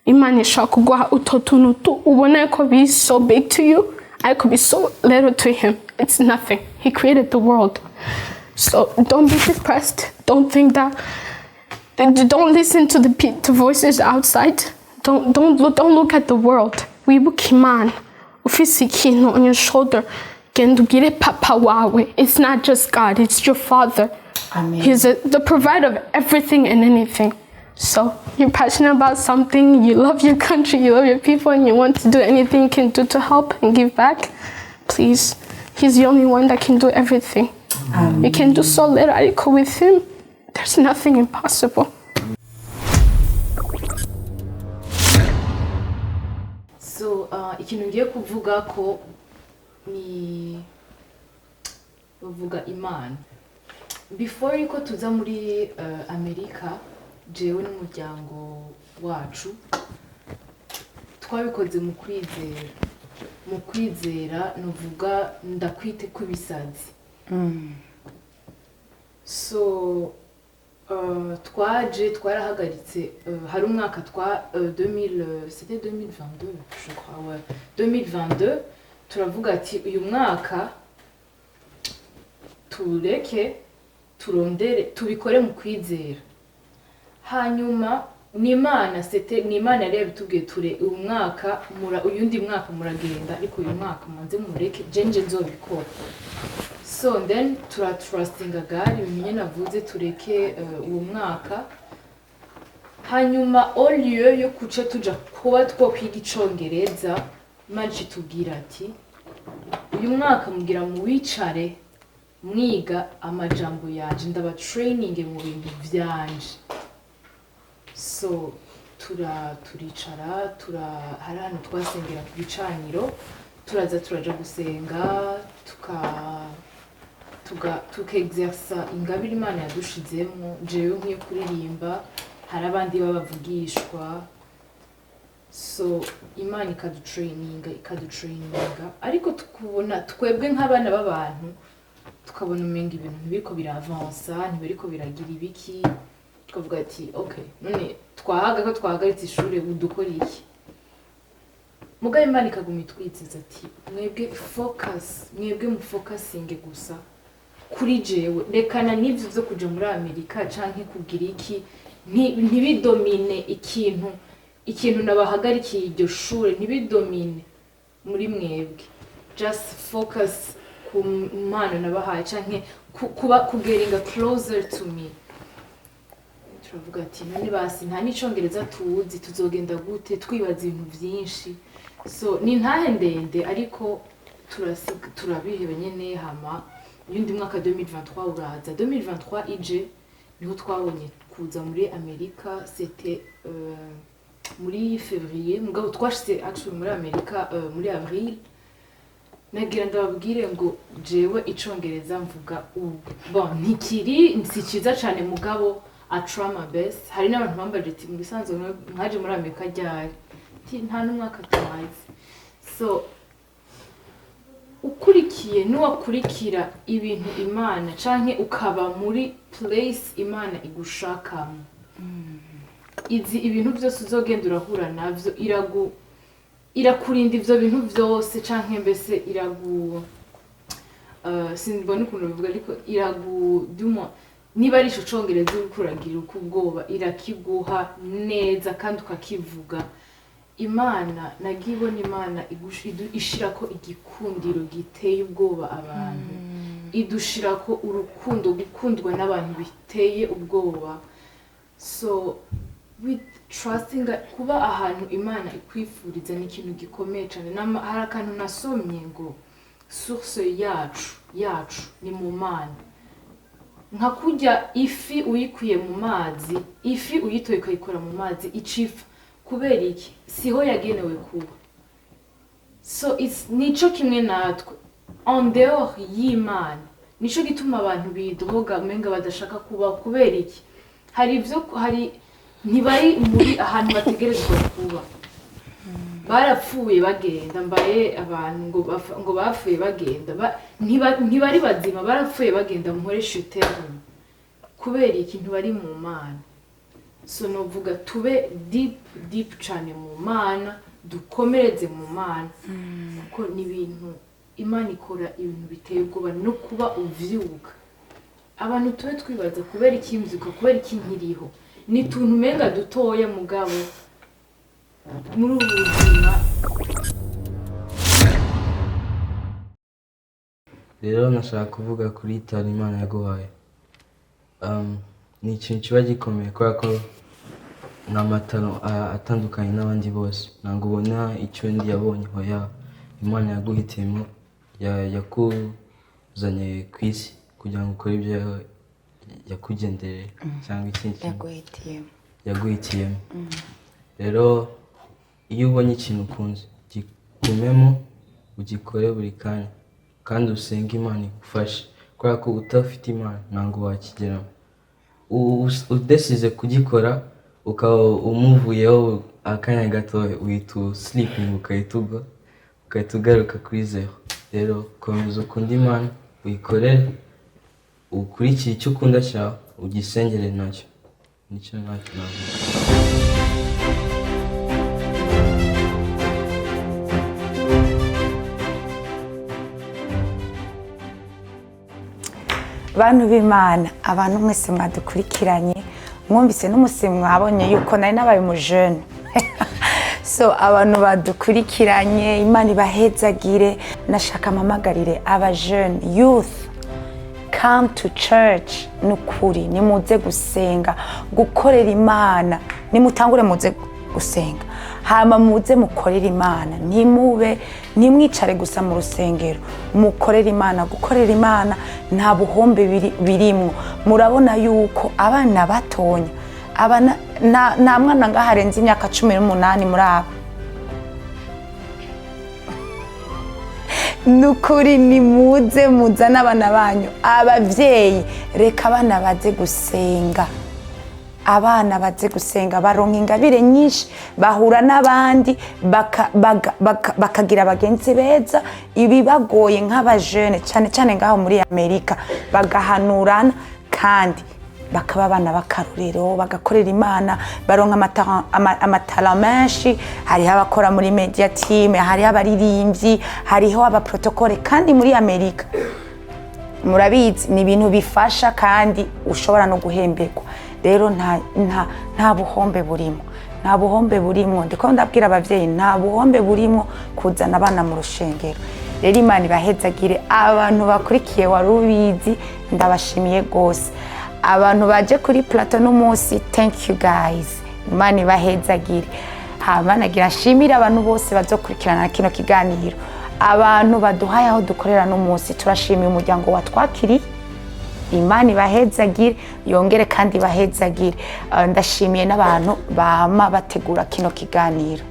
Imana ishaka kuguha utwo tuntu ubona ko be so big to you, ariko be so little to him. It's nothing. He created the world. So don't be depressed. Don't think that. Don't listen to the voices outside. Don't look at the world. Wibuke Imana. Ufise ikintu on your shoulder, genda ugire papa wawe. It's not just God, it's your father. Amen. He's the provider of everything and anything. So you're passionate about something, you love your country, you love your people, and you want to do anything you can do to help and give back, please. He's the only one that can do everything. Amen. You can do so little with him. There's nothing impossible. So ikintu ngiye kuvuga ko ni bavuga Imana. Before yuko tuza muri Amerika, jewe n'umuryango wacu twabikoze mu kwizera nuvuga ndakwite kubisazi. So twarahagaritse hari umwaka c'était 2022 je crois, ouais 2022 turavuga ati uyu mwaka tureke turondere tubikore mu kwizera. Hanyuma ni Imana yari bitubwiye ture uyu mwaka uyundi mwaka muragenda, ariko uyu mwaka manze mureke jenje nzobikora. So then trustinga God, bimenye navuze tureke uwo mwaka. Hanyuma all lieu yo kuca tuja kuba twokwiga icongereza, Imana itubwira ati uyu mwaka mugira mu wicare mwiga amajambo yanje, ndaba training mu bintu vyanje. So turicara hari ahantu twasengera ku bicaniro, turaja gusenga tukaexersa ingabire Imana yadushizemo. Jewe nk'iyo kuririmba, hari abandi babavugishwa. So Imana ikadutraininga, ariko tukubona twebwe nk'abana b'abantu tukabona umenga ibintu ntibiriko biravansa, ntibiriko biragira ibiki, tukavuga ati okay, none twahagaritse ishuri udukora iki? Mugabe Imana ikaguma itwitsiza ati mwebwe focus, mwebwe mufocusinge gusa kuri jewe, rekana n'ivyo byo kuja muri Amerika canke kugira iki, ntibidomine ikintu nabahagarikiye iryo shure, ntibidomine. muri mwebwe just focus ku mpano nabahaye canke kugeringa closer to me. Turavuga ati none basi nta n'icongereza tuzi tuzogenda gute twibaza ibintu vyinshi, so ni ntahe ndende ariko turabihebe nyene. Hama yundi mwaka 2023 uraza, 2023 ije niho twabonye kuza muri Amerika, c'était muri février, mugabo twashitse actually muri Amerika muri avril. Nagira ndababwire ngo jewe icongereza mvuga bon ntikiri si ciza cane mugabo I try my best. Hari n'abantu bambaje ati mu bisanzwe mwaje muri Amerika ryari, nta n'umwaka tumaze. So ukurikiye n'uwakurikira ibintu Imana canke ukaba muri place Imana igushakamo, izi ibintu byose uzogenda urahura navyo irakurinda ivyo bintu vyose canke mbese simbona ukuntu bivuga ariko iraguduma. Niba ari ico congereza uriko uragira ubwoba irakiguha neza kandi ukakivuga. Imana nagibona Imana ishirako igikundiro giteye ubwoba abantu, idushirako urukundo gukundwa n'abantu biteye ubwoba. So with trusting kuba ahantu Imana ikwifuriza ni ikintu gikomeye cyane. Hari akantu nasomye ngo source yacu ni mu Mana. Nka kurya ifi uyikuye mu mazi, ifi uyitoye ukayikora mu mazi icifa kubera iki siho yagenewe kuba. So nico kimwe natwe en dehors y'Imana, nico gituma abantu bidroga menga badashaka kuba kubera iki hari ntibari muri ahantu bategerezwa kuba. Barapfuye bagenda mbaye abantu ngo bapfuye bagenda ntibari bazima, barapfuye bagenda muhoresha terme kubera ikintu bari mu Mana. So novuga tube deep cyane mu Mana, dukomereze mu Mana kuko ni ibintu Imana ikora ibintu biteye ubwoba no kuba uvyuka. Abantu tube twibaza kubera ikimvyuka, kubera ikinkiriho, ni tuntu menga dutoya mugabo muri ubuzima. Rero nashaka kuvuga kuri itara Imana yaguhaye. Ni ikintu kiba gikomeye kubera ko ni amataro atandukanye n'abandi bose. Ntabwo ubona icyo undi yabonye, hoya Imana yaguhitiyemo, yakuzanye ku isi kugira ngo ukore ibyo yakugendereye cyangwa ikindi yaguhitiyemo. Rero iyo ubonye ikintu ukunze gigumemo ugikore buri kanya kandi usenge Imana igufashe, kubera ko utafite Imana ntabwo wakigeramo. Udesize kugikora ukaba umuvuyeho akanya gato uhita sleeping ukahita ugaruka kuri zero. Rero komeza ukunda Imana, uyikorere, ukurikire icyo ukunda cyawe, ugisengere nacyo. Nicyo ntacyo navuga. Bantu b'Imana, abantu mwese mwadukurikiranye, mwumvise n'umusi mwabonye yuko nari nabaye umujene. So abantu badukurikiranye, Imana ibahezagire. Nashaka mpamagarire abajene youth, come to church. Nukuri nimuze gusenga, gukorera Imana, nimutangure muze gusenga, hama muze mukorera Imana. Nimwicare gusa mu rusengero, mukorera Imana. Gukorera Imana nta buhombe birimwo. Murabona yuko abana batonya, nta mwana ngaharenze imyaka 18 muri abo. Nukuri nimuze muzana abana banyu. Abavyeyi reka abana baze gusenga, abana baze gusenga, baronka ingabire nyinshi, bahura n'abandi bakagira abagenzi beza. Ibibagoye nk'abajene cyane cyane ngaho muri Amerika, bagahanurana kandi bakaba abana bakaruriro, bagakorera Imana, baronka amatara menshi. Hariho abakora muri media team, hariho abaririmbyi, hariho abaprotokole. Kandi muri Amerika murabizi ni ibintu bifasha kandi ushobora no guhemberwa. Rero nta buhombe burimo. nta buhombe burimwo ndiko ndabwira abavyeyi nta buhombe burimwo kuzana abana mu rushengero rero Imana ibahezagire abantu bakurikiye wari ubizi ndabashimiye gose abantu baje kuri plateau n'umunsi thank you guys Imana ibahezagire nagira nshimira abantu bose bazokurikirana kino kiganiro abantu baduhaye aho dukorera n'umunsi turashimiye umuryango watwakiriye Imana ibahezagire yongere kandi ibahezagire ndashimiye n'abantu bama bategura kino kiganiro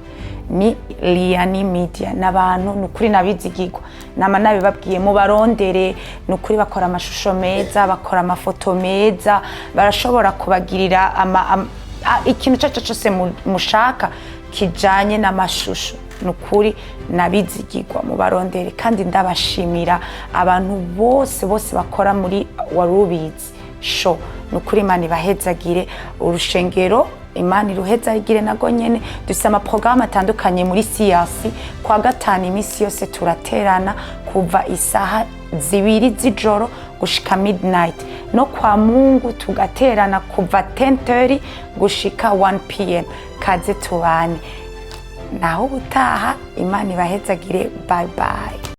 ni Liani Media n'abantu nukuri nabizigirwa nama nabibabwiye mu barondere nukuri bakora amashusho meza bakora amafoto meza barashobora kubagirira ikintu cyose mushaka kijanye n'amashusho nukuri nabizigirwa mu barondere kandi ndabashimira abantu bose bakora muri warubizi show nukuri Imana ibahezagire urushengero Imana iruhezagire nago nyene dufise amaprogramme atandukanye muri CRC kwa gatanu imisi yose turaterana kuva isaha 2 z'ijoro gushika midnight no kwa Mungu tugaterana kuva 10:30 gushika 1 PM kaze tubane naho ubutaha Imana ibahezagire bye bye.